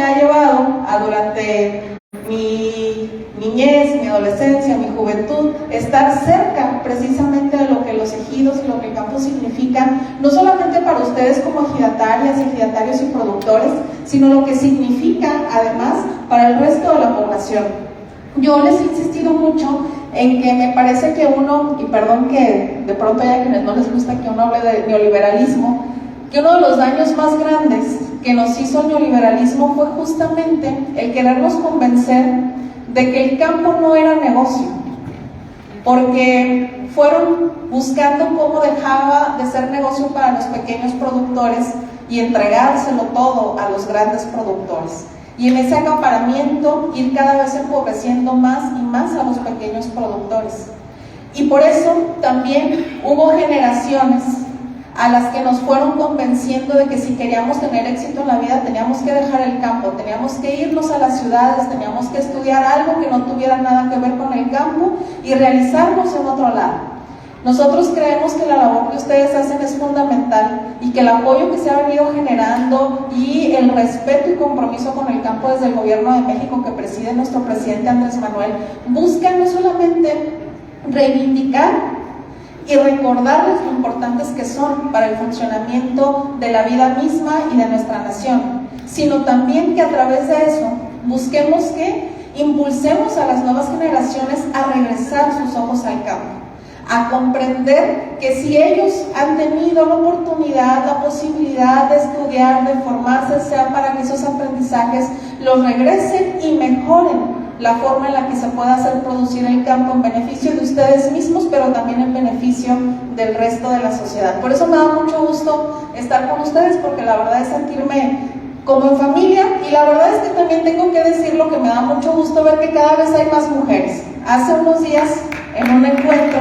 me ha llevado a durante mi niñez, mi adolescencia, mi juventud, estar cerca precisamente de lo que los ejidos y lo que el campo significa, no solamente para ustedes como ejidatarias, ejidatarios y productores, sino lo que significa además para el resto de la población. Yo les he insistido mucho en que me parece que uno, y perdón que de pronto hay a quienes no les gusta que uno hable de neoliberalismo, que uno de los daños más grandes que nos hizo el neoliberalismo fue justamente el querernos convencer de que el campo no era negocio, porque fueron buscando cómo dejaba de ser negocio para los pequeños productores y entregárselo todo a los grandes productores. Y en ese acaparamiento ir cada vez empobreciendo más y más a los pequeños productores. Y por eso también hubo generaciones a las que nos fueron convenciendo de que si queríamos tener éxito en la vida teníamos que dejar el campo, teníamos que irnos a las ciudades, teníamos que estudiar algo que no tuviera nada que ver con el campo y realizarnos en otro lado. Nosotros creemos que la labor que ustedes hacen es fundamental y que el apoyo que se ha venido generando y el respeto y compromiso con el campo desde el Gobierno de México que preside nuestro presidente Andrés Manuel busca no solamente reivindicar y recordarles lo importantes que son para el funcionamiento de la vida misma y de nuestra nación, sino también que a través de eso busquemos que impulsemos a las nuevas generaciones a regresar sus ojos al campo, a comprender que si ellos han tenido la oportunidad, la posibilidad de estudiar, de formarse, sea para que esos aprendizajes los regresen y mejoren la forma en la que se pueda hacer producir el campo en beneficio de ustedes mismos, pero también en beneficio del resto de la sociedad. Por eso me da mucho gusto estar con ustedes, porque la verdad es sentirme como en familia, y la verdad es que también tengo que decir lo que me da mucho gusto ver que cada vez hay más mujeres. Hace unos días, en un encuentro,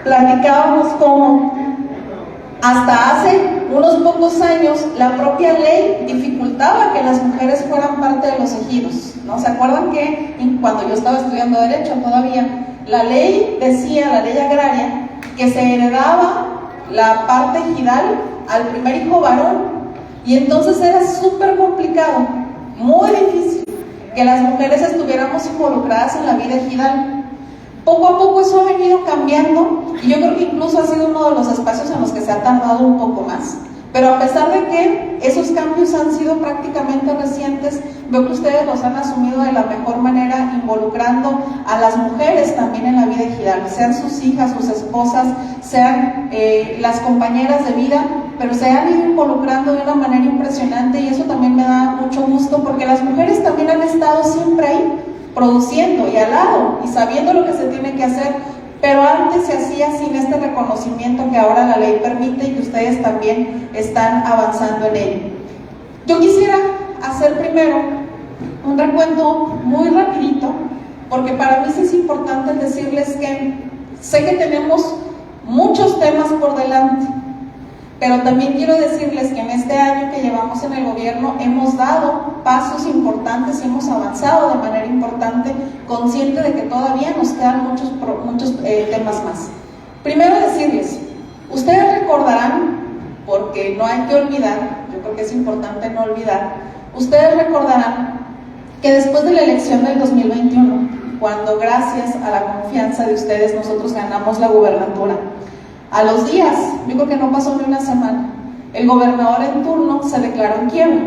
platicábamos cómo hasta hace unos pocos años la propia ley dificultaba que las mujeres fueran parte de los ejidos, ¿no? ¿Se acuerdan que cuando yo estaba estudiando Derecho todavía, la ley decía, la ley agraria, que se heredaba la parte ejidal al primer hijo varón, y entonces era súper complicado, muy difícil, que las mujeres estuviéramos involucradas en la vida ejidal? Poco a poco eso ha venido cambiando, y yo creo que incluso ha sido uno de los espacios en los que se ha tardado un poco más. Pero a pesar de que esos cambios han sido prácticamente recientes, veo que ustedes los han asumido de la mejor manera, involucrando a las mujeres también en la vida ejidal, sean sus hijas, sus esposas, sean las compañeras de vida, pero se han ido involucrando de una manera impresionante, y eso también me da mucho gusto, porque las mujeres también han estado siempre ahí, produciendo y al lado y sabiendo lo que se tiene que hacer, pero antes se hacía sin este reconocimiento que ahora la ley permite y que ustedes también están avanzando en ello. Yo quisiera hacer primero un recuento muy rapidito, porque para mí sí es importante decirles que sé que tenemos muchos temas por delante, pero también quiero decirles que en este año que llevamos en el gobierno hemos dado pasos importantes y hemos avanzado de manera importante, consciente de que todavía nos quedan muchos temas más. Primero decirles, ustedes recordarán, porque no hay que olvidar, yo creo que es importante no olvidar, ustedes recordarán que después de la elección del 2021, cuando gracias a la confianza de ustedes nosotros ganamos la gubernatura, a los días, yo creo que no pasó ni una semana, el gobernador en turno se declaró en quiebra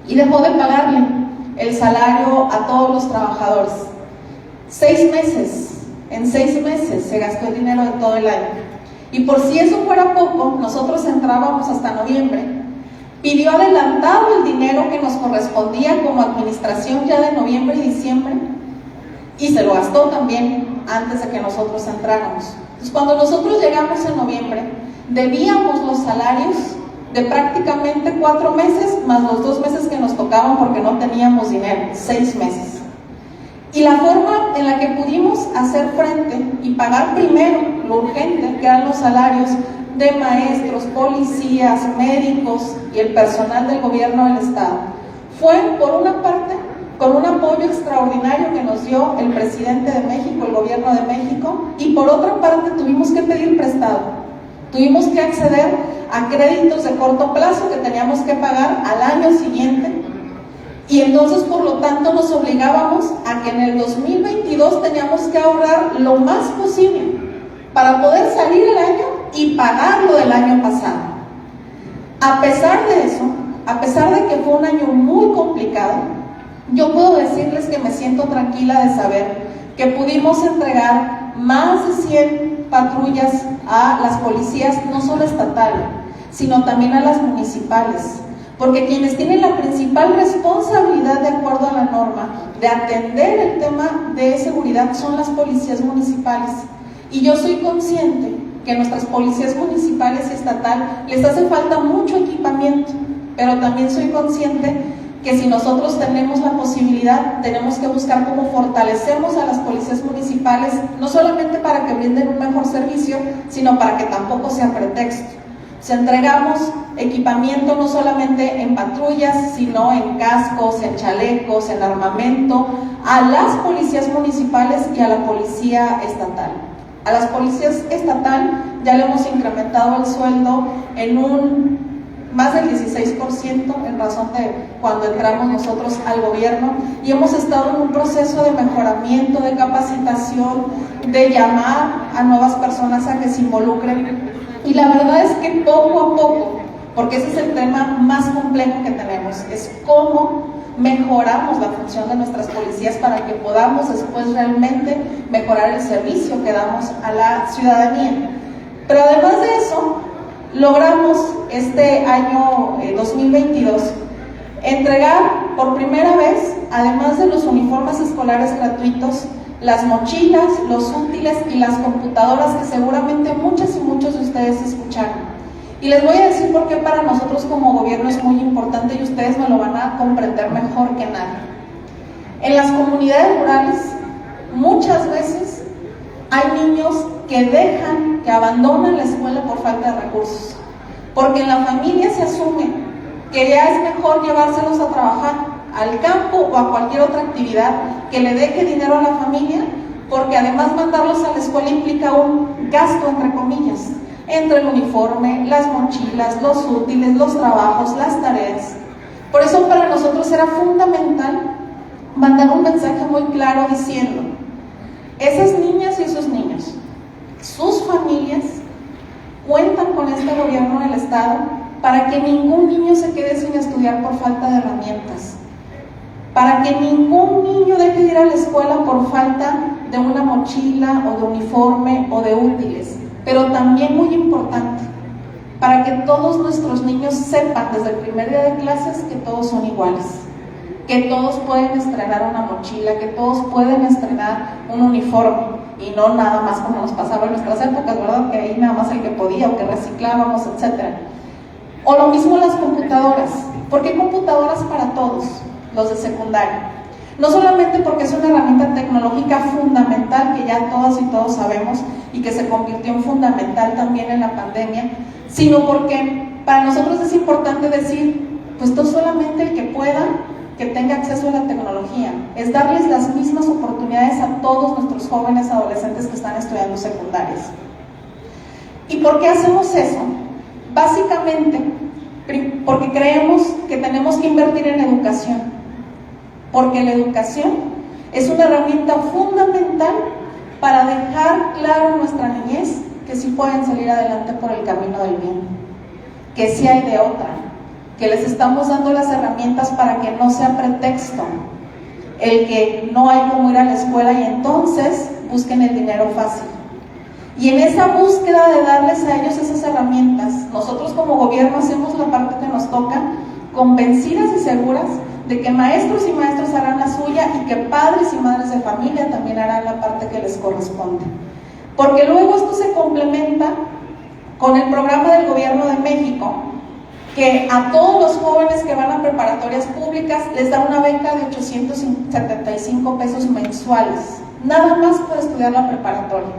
y dejó de pagarle el salario a todos los trabajadores. 6 meses, en 6 meses se gastó el dinero de todo el año. Y por si eso fuera poco, nosotros entrábamos hasta noviembre. Pidió adelantado el dinero que nos correspondía como administración ya de noviembre y diciembre, y se lo gastó también antes de que nosotros entráramos. Entonces, cuando nosotros llegamos en noviembre, debíamos los salarios de prácticamente 4 meses, más los 2 meses que nos tocaban porque no teníamos dinero, 6 meses. Y la forma en la que pudimos hacer frente y pagar primero lo urgente, que eran los salarios de maestros, policías, médicos y el personal del gobierno del estado, fue por una parte con un apoyo extraordinario que nos dio el presidente de México, el gobierno de México, y por otra parte tuvimos que pedir prestado. Tuvimos que acceder a créditos de corto plazo que teníamos que pagar al año siguiente, y entonces por lo tanto nos obligábamos a que en el 2022 teníamos que ahorrar lo más posible para poder salir el año y pagar lo del año pasado. A pesar de eso, a pesar de que fue un año muy complicado, yo puedo decirles que me siento tranquila de saber que pudimos entregar más de 100 patrullas a las policías, no solo estatales, sino también a las municipales, porque quienes tienen la principal responsabilidad, de acuerdo a la norma, de atender el tema de seguridad son las policías municipales. Y yo soy consciente que a nuestras policías municipales y estatal les hace falta mucho equipamiento, pero también soy consciente que si nosotros tenemos la posibilidad, tenemos que buscar cómo fortalecemos a las policías municipales, no solamente para que brinden un mejor servicio, sino para que tampoco sea pretexto. Se entregamos equipamiento no solamente en patrullas, sino en cascos, en chalecos, en armamento, a las policías municipales y a la policía estatal. A las policías estatal ya le hemos incrementado el sueldo en más del 16% en razón de cuando entramos nosotros al gobierno, y hemos estado en un proceso de mejoramiento, de capacitación, de llamar a nuevas personas a que se involucren. Y la verdad es que poco a poco, porque ese es el tema más complejo que tenemos, es cómo mejoramos la función de nuestras policías para que podamos después realmente mejorar el servicio que damos a la ciudadanía. Pero además de eso, logramos este año 2022 entregar por primera vez, además de los uniformes escolares gratuitos, las mochilas, los útiles y las computadoras que seguramente muchas y muchos de ustedes escucharon. Y les voy a decir por qué para nosotros como gobierno es muy importante, y ustedes me lo van a comprender mejor que nadie. En las comunidades rurales, muchas veces hay niños que abandonan la escuela por falta de recursos, porque en la familia se asume que ya es mejor llevárselos a trabajar al campo o a cualquier otra actividad que le deje dinero a la familia, porque además mandarlos a la escuela implica un gasto, entre comillas, entre el uniforme, las mochilas, los útiles, los trabajos, las tareas. Por eso para nosotros era fundamental mandar un mensaje muy claro diciendo: esas niñas y esos niños, sus familias, cuentan con este gobierno del Estado para que ningún niño se quede sin estudiar por falta de herramientas, para que ningún niño deje de ir a la escuela por falta de una mochila o de uniforme o de útiles, pero también muy importante, para que todos nuestros niños sepan desde el primer día de clases que todos son iguales, que todos pueden estrenar una mochila, que todos pueden estrenar un uniforme, y no nada más como nos pasaba en nuestras épocas, ¿verdad? Que ahí nada más el que podía o que reciclábamos, etc. O lo mismo las computadoras. ¿Por qué computadoras para todos los de secundaria? No solamente porque es una herramienta tecnológica fundamental que ya todas y todos sabemos y que se convirtió en fundamental también en la pandemia, sino porque para nosotros es importante decir, pues no solamente el que pueda, que tenga acceso a la tecnología, es darles las mismas oportunidades a todos nuestros jóvenes adolescentes que están estudiando secundarias. ¿Y por qué hacemos eso? Básicamente porque creemos que tenemos que invertir en educación, porque la educación es una herramienta fundamental para dejar claro a nuestra niñez que sí pueden salir adelante por el camino del bien, que sí hay de otra, que les estamos dando las herramientas para que no sea pretexto el que no hay cómo ir a la escuela y entonces busquen el dinero fácil. Y en esa búsqueda de darles a ellos esas herramientas, nosotros como gobierno hacemos la parte que nos toca, convencidas y seguras de que maestros y maestras harán la suya y que padres y madres de familia también harán la parte que les corresponde. Porque luego esto se complementa con el programa del Gobierno de México, que a todos los jóvenes que van a preparatorias públicas les da una beca de 875 pesos mensuales, nada más por estudiar la preparatoria.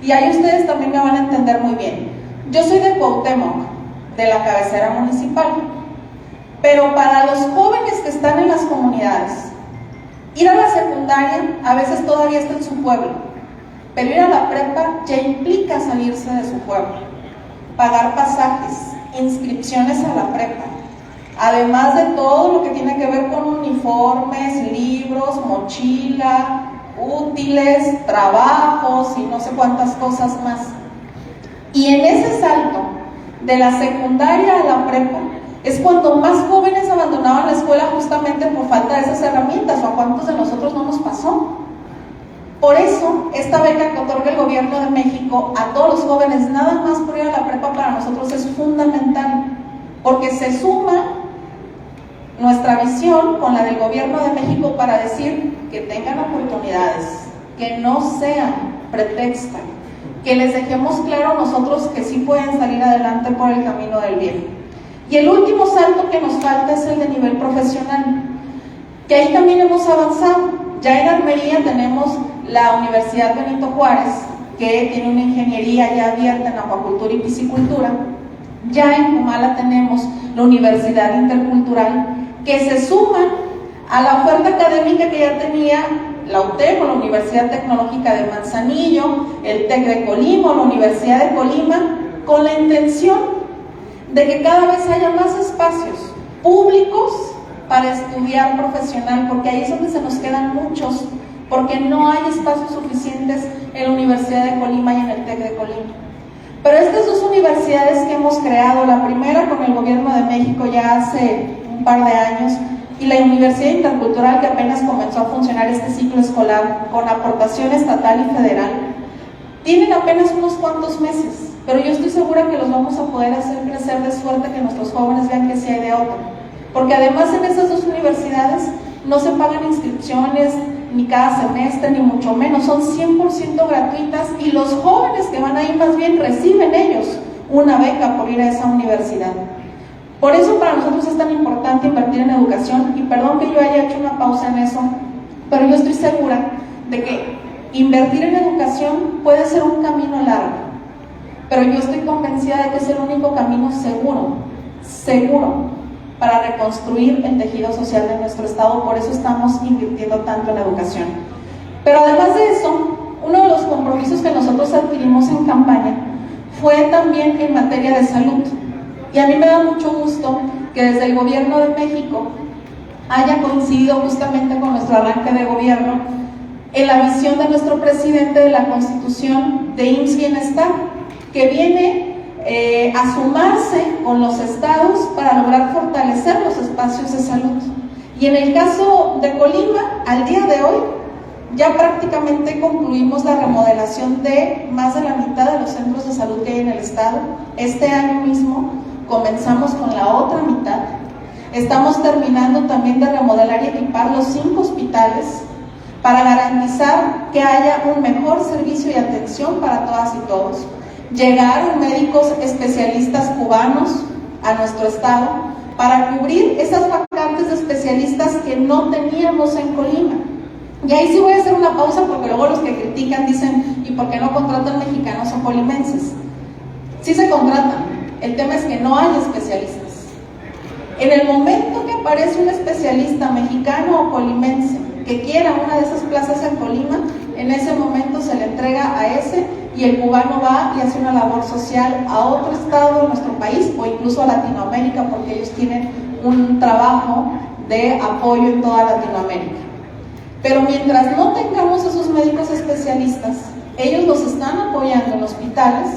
Y ahí ustedes también me van a entender muy bien. Yo soy de Cuauhtémoc, de la cabecera municipal, pero para los jóvenes que están en las comunidades, ir a la secundaria a veces todavía está en su pueblo, pero ir a la prepa ya implica salirse de su pueblo. pagar pasajes, inscripciones a la prepa, además de todo lo que tiene que ver con uniformes, libros, mochila, útiles, trabajos y no sé cuántas cosas más. Y en ese salto de la secundaria a la prepa es cuando más jóvenes abandonaban la escuela justamente por falta de esas herramientas. ¿O a cuántos de nosotros no nos pasó? Por eso, esta beca que otorga el gobierno de México a todos los jóvenes, nada más por ir a la prepa, para nosotros es fundamental, porque se suma nuestra visión con la del gobierno de México para decir que tengan oportunidades, que no sean pretexto, que les dejemos claro nosotros que sí pueden salir adelante por el camino del bien. Y el último salto que nos falta es el de nivel profesional, que ahí también hemos avanzado. Ya en Armería tenemos la Universidad Benito Juárez, que tiene una ingeniería ya abierta en acuacultura y piscicultura. Ya en Comala tenemos la Universidad Intercultural, que se suma a la oferta académica que ya tenía la UTEC, la Universidad Tecnológica de Manzanillo, el TEC de Colima, la Universidad de Colima, con la intención de que cada vez haya más espacios públicos para estudiar profesional, porque ahí es donde se nos quedan muchos, porque no hay espacios suficientes en la Universidad de Colima y en el TEC de Colima. Pero estas dos universidades que hemos creado, la primera con el gobierno de México ya hace un par de años, y la Universidad Intercultural, que apenas comenzó a funcionar este ciclo escolar con aportación estatal y federal, tienen apenas unos cuantos meses, pero yo estoy segura que los vamos a poder hacer crecer de suerte que nuestros jóvenes vean que sí hay de otra, porque además en esas dos universidades no se pagan inscripciones ni cada semestre, ni mucho menos, son 100% gratuitas, y los jóvenes que van ahí más bien reciben ellos una beca por ir a esa universidad. Por eso para nosotros es tan importante invertir en educación, y perdón que yo haya hecho una pausa en eso, pero yo estoy segura de que invertir en educación puede ser un camino largo, pero yo estoy convencida de que es el único camino seguro para reconstruir el tejido social de nuestro estado. Por eso estamos invirtiendo tanto en educación. Pero además de eso, uno de los compromisos que nosotros adquirimos en campaña fue también en materia de salud. Y a mí me da mucho gusto que desde el gobierno de México haya coincidido justamente con nuestro arranque de gobierno en la visión de nuestro presidente de la Constitución de IMSS Bienestar, que viene a sumarse con los estados para lograr fortalecer los espacios de salud. Y en el caso de Colima, al día de hoy, ya prácticamente concluimos la remodelación de más de la mitad de los centros de salud que hay en el estado. Este año mismo comenzamos con la otra mitad. Estamos terminando también de remodelar y equipar los 5 hospitales para garantizar que haya un mejor servicio y atención para todas y todos. Llegaron médicos especialistas cubanos a nuestro estado para cubrir esas vacantes de especialistas que no teníamos en Colima. Y ahí sí voy a hacer una pausa, porque luego los que critican dicen, ¿y por qué no contratan mexicanos o colimenses? Sí se contratan, el tema es que no hay especialistas. En el momento que aparece un especialista mexicano o colimense que quiera una de esas plazas en Colima, en ese momento se le entrega a ese, y el cubano va y hace una labor social a otro estado de nuestro país o incluso a Latinoamérica, porque ellos tienen un trabajo de apoyo en toda Latinoamérica. Pero mientras no tengamos esos médicos especialistas, ellos los están apoyando en hospitales,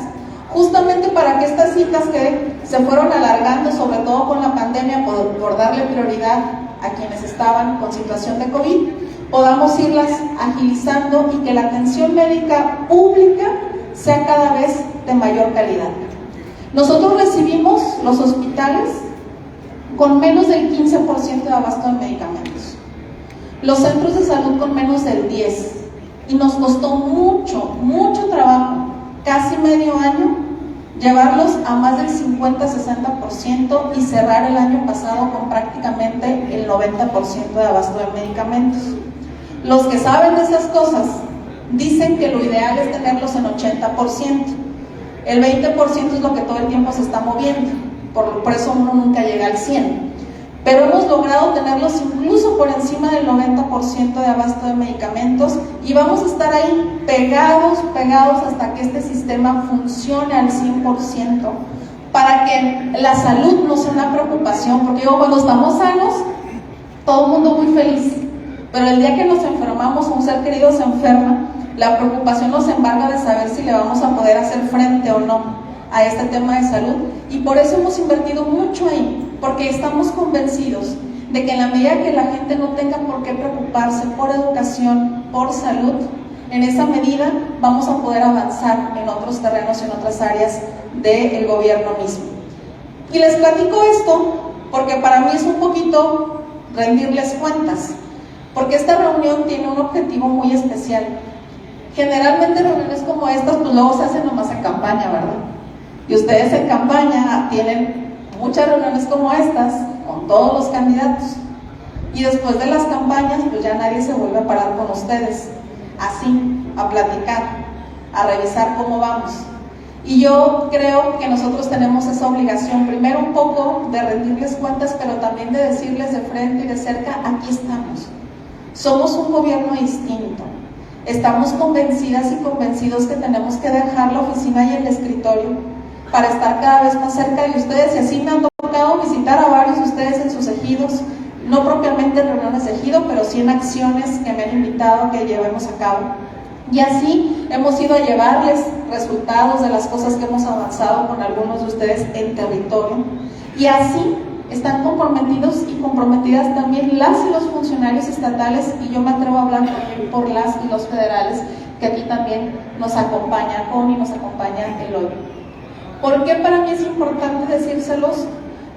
justamente para que estas citas que se fueron alargando, sobre todo con la pandemia, por darle prioridad a quienes estaban con situación de COVID, podamos irlas agilizando y que la atención médica pública sea cada vez de mayor calidad. Nosotros recibimos los hospitales con menos del 15% de abasto de medicamentos, los centros de salud con menos del 10%, y nos costó mucho trabajo, casi medio año, llevarlos a más del 50-60% y cerrar el año pasado con prácticamente el 90% de abasto de medicamentos. Los que saben de esas cosas dicen que lo ideal es tenerlos en 80%. El 20% es lo que todo el tiempo se está moviendo, por eso uno nunca llega al 100%. pero hemos logrado tenerlos incluso por encima del 90% de abasto de medicamentos y vamos a estar ahí pegados hasta que este sistema funcione al 100%, para que la salud no sea una preocupación, porque cuando estamos sanos, todo el mundo muy feliz, pero el día que nos enfermamos o un ser querido se enferma, la preocupación nos embarga de saber si le vamos a poder hacer frente o no a este tema de salud, y por eso hemos invertido mucho ahí, porque estamos convencidos de que en la medida que la gente no tenga por qué preocuparse por educación, por salud, en esa medida vamos a poder avanzar en otros terrenos, en otras áreas del gobierno mismo. Y les platico esto porque para mí es un poquito rendirles cuentas, porque esta reunión tiene un objetivo muy especial. Generalmente reuniones como estas pues luego se hacen nomás en campaña, ¿verdad? Y ustedes en campaña tienen muchas reuniones como estas con todos los candidatos, y después de las campañas pues ya nadie se vuelve a parar con ustedes así, a platicar, a revisar cómo vamos. Y yo creo que nosotros tenemos esa obligación, primero un poco de rendirles cuentas, pero también de decirles de frente y de cerca, aquí estamos. Somos un gobierno distinto. Estamos convencidas y convencidos que tenemos que dejar la oficina y el escritorio para estar cada vez más cerca de ustedes, y así me han tocado visitar a varios de ustedes en sus ejidos, no propiamente en reuniones de ejido, pero sí en acciones que me han invitado a que llevemos a cabo. Y así hemos ido a llevarles resultados de las cosas que hemos avanzado con algunos de ustedes en territorio, y así están comprometidos y comprometidas también las y los funcionarios estatales, y yo me atrevo a hablar también por las y los federales, que aquí también nos acompaña y nos acompaña el hoy. ¿Por qué para mí es importante decírselos?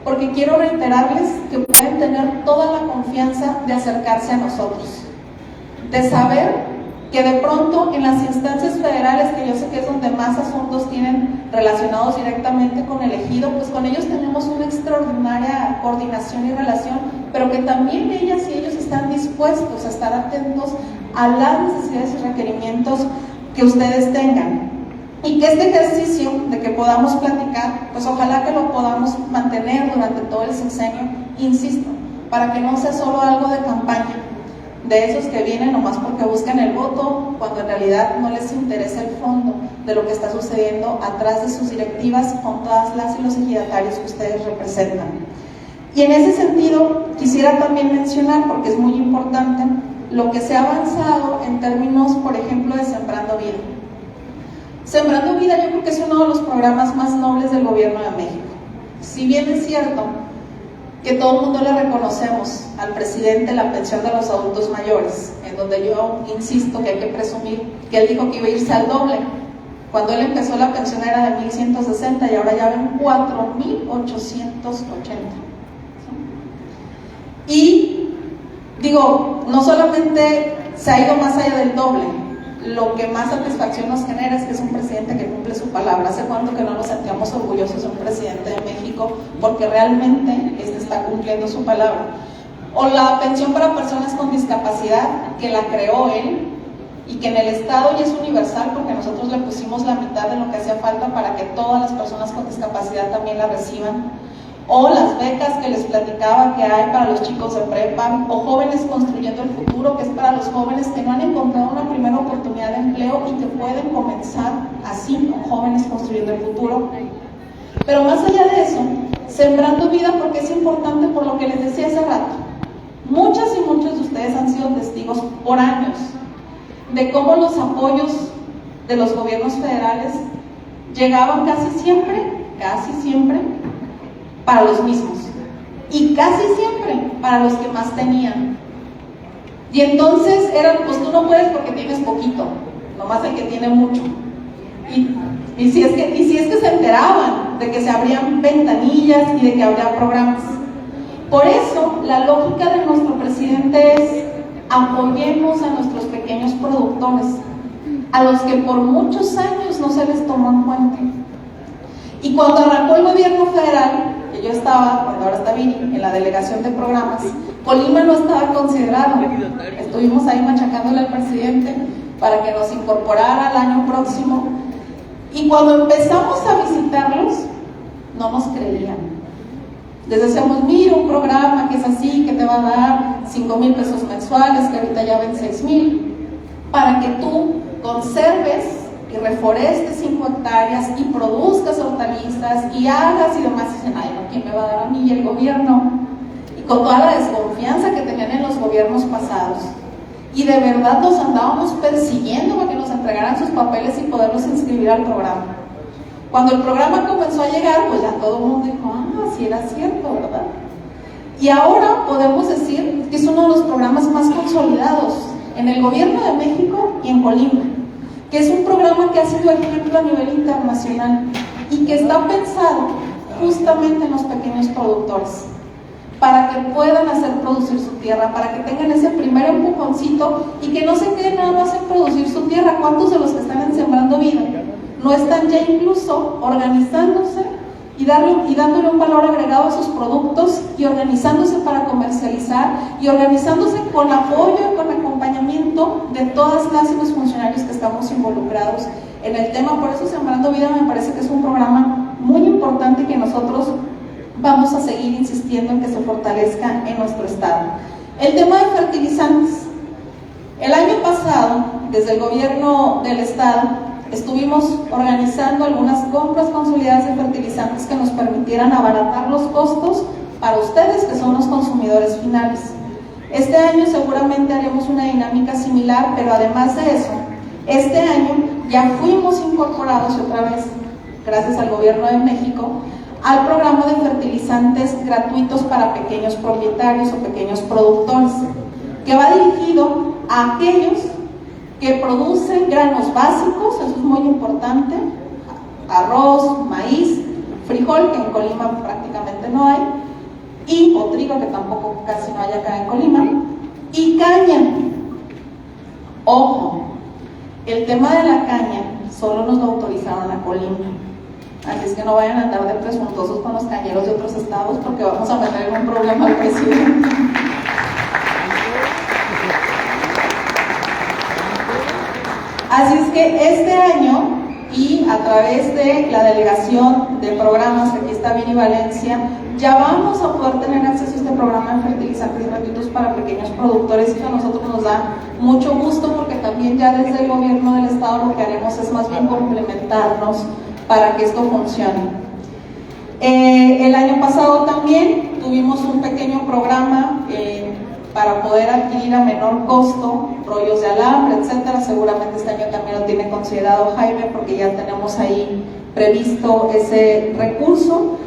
Porque quiero reiterarles que pueden tener toda la confianza de acercarse a nosotros, de saber que de pronto en las instancias federales, que yo sé que es donde más asuntos tienen relacionados directamente con el ejido, pues con ellos tenemos una extraordinaria coordinación y relación, pero que también ellas y ellos están dispuestos a estar atentos a las necesidades y requerimientos que ustedes tengan. Y que este ejercicio de que podamos platicar, pues ojalá que lo podamos mantener durante todo el sexenio, insisto, para que no sea solo algo de campaña, de esos que vienen nomás porque buscan el voto, cuando en realidad no les interesa el fondo de lo que está sucediendo atrás de sus directivas con todas las y los ejidatarios que ustedes representan. Y en ese sentido, quisiera también mencionar, porque es muy importante, lo que se ha avanzado en términos, por ejemplo, de Sembrando Vida. Sembrando Vida yo creo que es uno de los programas más nobles del gobierno de México. Si bien es cierto que todo el mundo le reconocemos al presidente la pensión de los adultos mayores, en donde yo insisto que hay que presumir que él dijo que iba a irse al doble. Cuando él empezó la pensión era de 1,160 y ahora ya ven 4,880. Y digo, no solamente se ha ido más allá del doble, lo que más satisfacción nos genera es que es un presidente que cumple su palabra. ¿Hace cuánto que no nos sentíamos orgullosos de un presidente de México? Porque realmente está cumpliendo su palabra. O la pensión para personas con discapacidad, que la creó él, y que en el estado ya es universal, porque nosotros le pusimos la mitad de lo que hacía falta para que todas las personas con discapacidad también la reciban. O las becas que les platicaba que hay para los chicos de prepa, o Jóvenes Construyendo el Futuro, que es para los jóvenes que no han encontrado una primera oportunidad de empleo y que pueden comenzar así con Jóvenes Construyendo el Futuro. Pero más allá de eso, Sembrando Vida, porque es importante por lo que les decía hace rato. Muchas y muchos de ustedes han sido testigos por años de cómo los apoyos de los gobiernos federales llegaban casi siempre, para los mismos, y casi siempre para los que más tenían. Y entonces eran, pues tú no puedes porque tienes poquito, nomás el que tiene mucho. Y si es que se enteraban de que se abrían ventanillas y de que habría programas. Por eso la lógica de nuestro presidente es: apoyemos a nuestros pequeños productores, a los que por muchos años no se les tomó en cuenta. Y cuando arrancó el gobierno federal, que yo estaba, cuando ahora está Vini, en la delegación de programas, Colima no estaba considerado. Estuvimos ahí machacándole al presidente para que nos incorporara al año próximo. Y cuando empezamos a visitarlos, no nos creían. Les decíamos, mira, un programa que es así, que te va a dar 5,000 pesos mensuales, que ahorita ya ven 6,000, para que tú conserves y reforestes 5 hectáreas y produzcas hortalizas y hagas y demás. Y dicen, ay, no, ¿quién me va a dar a mí? Y el gobierno, y con toda la desconfianza que tenían en los gobiernos pasados. Y de verdad los andábamos persiguiendo para que nos entregaran sus papeles y poderlos inscribir al programa. Cuando el programa comenzó a llegar, pues ya todo el mundo dijo, ah, sí era cierto, ¿verdad? Y ahora podemos decir que es uno de los programas más consolidados en el gobierno de México y en Colima, que es un programa que ha sido ejemplo a nivel internacional y que está pensado justamente en los pequeños productores, para que puedan hacer producir su tierra, para que tengan ese primer empujoncito y que no se queden nada más en producir su tierra. ¿Cuántos de los que están en Sembrando Vida no están ya incluso organizándose y dándole un valor agregado a sus productos y organizándose para comercializar y organizándose con apoyo y con acompañamiento de todas las y los funcionarios que estamos involucrados en el tema? Por eso Sembrando Vida me parece que es un programa muy importante y que nosotros vamos a seguir insistiendo en que se fortalezca en nuestro estado. El tema de fertilizantes. El año pasado, desde el gobierno del estado, estuvimos organizando algunas compras consolidadas de fertilizantes que nos permitieran abaratar los costos para ustedes, que son los consumidores finales. Este año seguramente haremos una dinámica similar, pero además de eso, este año ya fuimos incorporados otra vez, gracias al gobierno de México, al programa de fertilizantes gratuitos para pequeños propietarios o pequeños productores, que va dirigido a aquellos que producen granos básicos, eso es muy importante, arroz, maíz, frijol, que en Colima prácticamente no hay, o trigo, que tampoco casi no hay acá en Colima, y caña. Ojo, el tema de la caña solo nos lo autorizaron a Colima, así es que no vayan a andar de presuntuosos con los cañeros de otros estados, porque vamos a meter en un problema al presidente. Así es que este año, y a través de la delegación de programas, aquí está Vini Valencia, ya vamos a poder tener acceso a este programa de fertilizantes gratuitos para pequeños productores, y a nosotros nos da mucho gusto, porque también ya desde el gobierno del estado lo que haremos es más bien complementarnos para que esto funcione. El año pasado también tuvimos un pequeño programa para poder adquirir a menor costo rollos de alambre, etcétera. Seguramente este año también lo tiene considerado Jaime, porque ya tenemos ahí previsto ese recurso.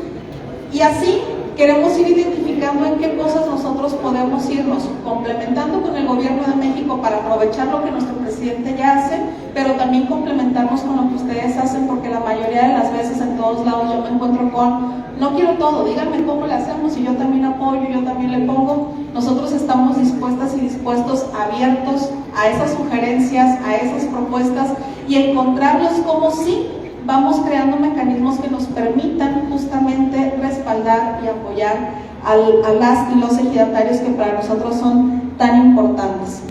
Y así queremos ir identificando en qué cosas nosotros podemos irnos complementando con el gobierno de México para aprovechar lo que nuestro presidente ya hace, pero también complementarnos con lo que ustedes hacen, porque la mayoría de las veces en todos lados yo me encuentro con, no quiero todo, díganme cómo le hacemos y yo también apoyo, yo también le pongo. Nosotros estamos dispuestas y dispuestos, abiertos a esas sugerencias, a esas propuestas, y encontrarlos como sí vamos creando mecanismos que nos permitan justamente respaldar y apoyar a las y los ejidatarios que para nosotros son tan importantes.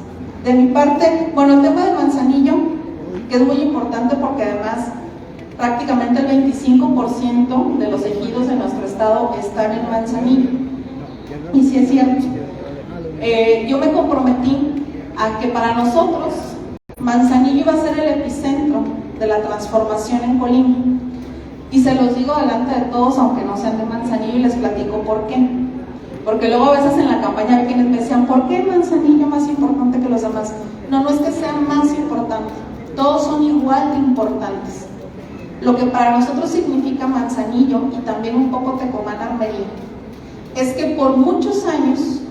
De mi parte, bueno, el tema de Manzanillo, que es muy importante porque además prácticamente el 25% de los ejidos de nuestro estado están en Manzanillo. Y sí es cierto, yo me comprometí a que para nosotros Manzanillo iba a ser el epicentro de la transformación en Colima, y se los digo delante de todos, aunque no sean de Manzanillo, y les platico por qué. Porque luego a veces en la campaña hay quienes me decían, ¿por qué Manzanillo más importante que los demás? No, no es que sea más importante, todos son igual de importantes. Lo que para nosotros significa Manzanillo, y también un poco Tecomán Armería, es que por muchos años,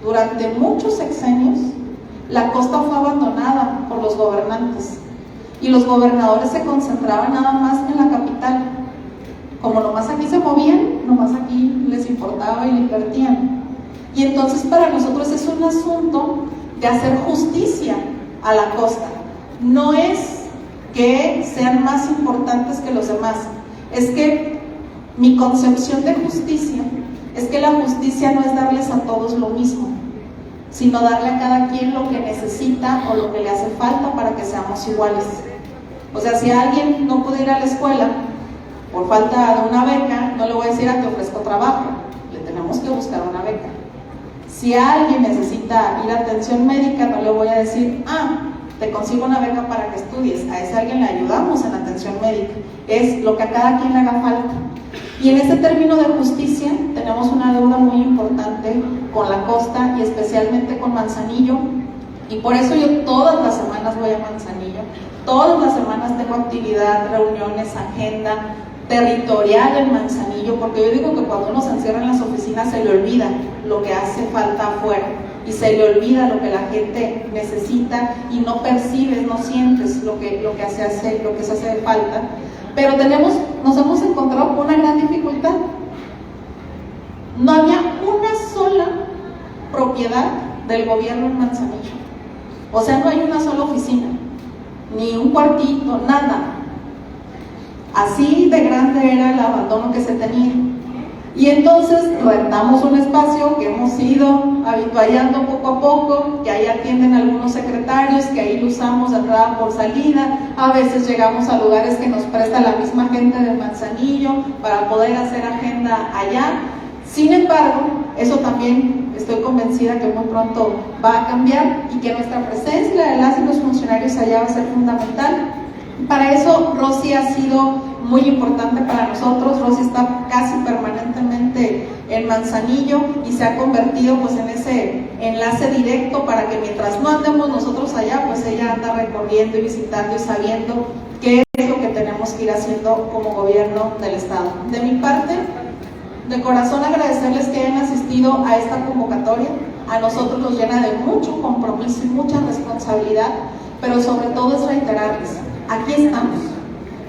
durante muchos sexenios, la costa fue abandonada por los gobernantes, y los gobernadores se concentraban nada más en la capital. Como nomás aquí se movían, nomás aquí les importaba y le invertían. Y entonces para nosotros es un asunto de hacer justicia a la costa. No es que sean más importantes que los demás, es que mi concepción de justicia es que la justicia no es darles a todos lo mismo, sino darle a cada quien lo que necesita o lo que le hace falta para que seamos iguales. O sea, si alguien no puede ir a la escuela por falta de una beca, no le voy a decir, te ofrezco trabajo. Le tenemos que buscar una beca. Si alguien necesita ir a atención médica, no le voy a decir, te consigo una beca para que estudies. A ese alguien le ayudamos en la atención médica. Es lo que a cada quien le haga falta. Y en este término de justicia tenemos una deuda muy importante con la costa y especialmente con Manzanillo. Y por eso yo todas las semanas voy a Manzanillo. Todas las semanas tengo actividad, reuniones, agenda territorial en Manzanillo, porque yo digo que cuando uno se encierra en las oficinas se le olvida lo que hace falta afuera y se le olvida lo que la gente necesita y no percibes, no sientes lo que se hace falta. Pero nos hemos encontrado con una gran dificultad. No había una sola propiedad del gobierno en Manzanillo. O sea, no hay una sola oficina, ni un cuartito, nada. Así de grande era el abandono que se tenía. Y entonces rentamos un espacio que hemos ido habituallando poco a poco, que ahí atienden algunos secretarios, que ahí lo usamos de entrada por salida. A veces llegamos a lugares que nos presta la misma gente de Manzanillo para poder hacer agenda allá. Sin embargo, eso también estoy convencida que muy pronto va a cambiar y que nuestra presencia, la de las y los funcionarios allá, va a ser fundamental. Para eso Rosy ha sido muy importante para nosotros. Rosy está casi permanentemente en Manzanillo y se ha convertido pues en ese enlace directo para que mientras no andemos nosotros allá, pues ella anda recorriendo y visitando y sabiendo qué es lo que tenemos que ir haciendo como gobierno del estado. De mi parte, de corazón agradecerles que hayan asistido a esta convocatoria. A nosotros nos llena de mucho compromiso y mucha responsabilidad, pero sobre todo es reiterarles, aquí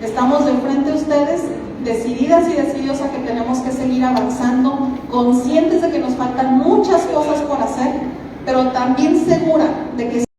estamos de frente a ustedes, decididas y decididos a que tenemos que seguir avanzando, conscientes de que nos faltan muchas cosas por hacer, pero también segura de que